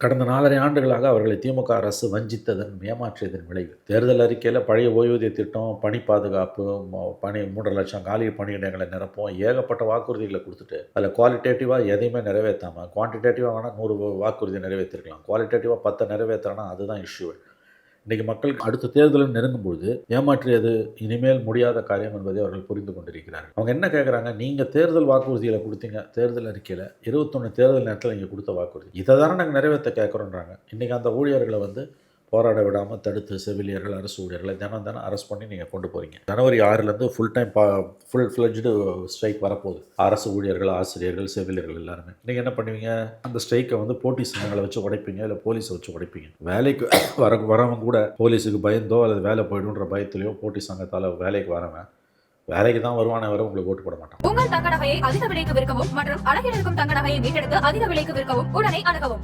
கடந்த 4.5 ஆண்டுகளாக அவர்களை திமுக அரசு வஞ்சித்ததன், ஏமாற்றியதன் விளைவு. தேர்தல் அறிக்கையில் பழைய ஓய்வூதிய திட்டம், பணி பாதுகாப்பு, பணி 3,00,000 காலி பணியிடங்களை நிரப்போம், ஏகப்பட்ட வாக்குறுதிகளை கொடுத்துட்டு அதில் குவாலிட்டேட்டிவாக எதையுமே நிறைவேற்றாமல், குவான்டிடேட்டிவாக வேணால் 100 வாக்குறுதி நிறைவேற்றிருக்கலாம், குவாலிட்டேட்டிவாக 10 நிறைவேற்றனா அதுதான் இஷ்யூ. இன்றைக்கி மக்களுக்கு அடுத்த தேர்தலும் நெருங்கும்போது ஏமாற்றியது இனிமேல் முடியாத காரியம் என்பதை அவர்கள் புரிந்து கொண்டிருக்கிறார்கள். அவங்க என்ன கேட்குறாங்க, நீங்கள் தேர்தல் வாக்குறுதியில் கொடுத்தீங்க, தேர்தல் அறிக்கையில் 21 தேர்தல் நேரத்தில் நீங்கள் கொடுத்த வாக்குறுதி இதை தானே நாங்கள் நிறைவேற்ற கேட்குறோன்றாங்க. இன்றைக்கி அந்த ஊழியர்களை போராட விடாமல் தடுத்து செவிலியர்கள், அரசு ஊழியர்களை தினம் அரெஸ்ட் பண்ணி நீங்கள் கொண்டு போகிறீங்க. ஜனவரி 6 full time full fledged strike வரப்போகுது. அரசு ஊழியர்கள், ஆசிரியர்கள், செவிலியர்கள் எல்லாருமே. நீங்கள் என்ன பண்ணுவீங்க, அந்த ஸ்ட்ரைக்கை போட்டி சங்கங்களை வச்சு உடைப்பீங்க, இல்லை போலீஸை வச்சு உடைப்பீங்க. வேலைக்கு வரவங்க கூட போலீஸுக்கு பயந்தோ அல்லது வேலை போய்டுன்ற பயத்திலையோ போட்டி சங்கத்தால் வேலைக்கு வரவன் வேலைக்கு தான் வருவானே வர உங்களுக்கு ஓட்டு போட மாட்டான். உங்கள் தங்க நகையை அதிக விலைக்கு விற்கவும் மற்றும் அழகில் இருக்கும் தங்க நகையை மீட்டெடுத்து அதிக விலைக்கு விற்கவும் உடனே அணுகவும்.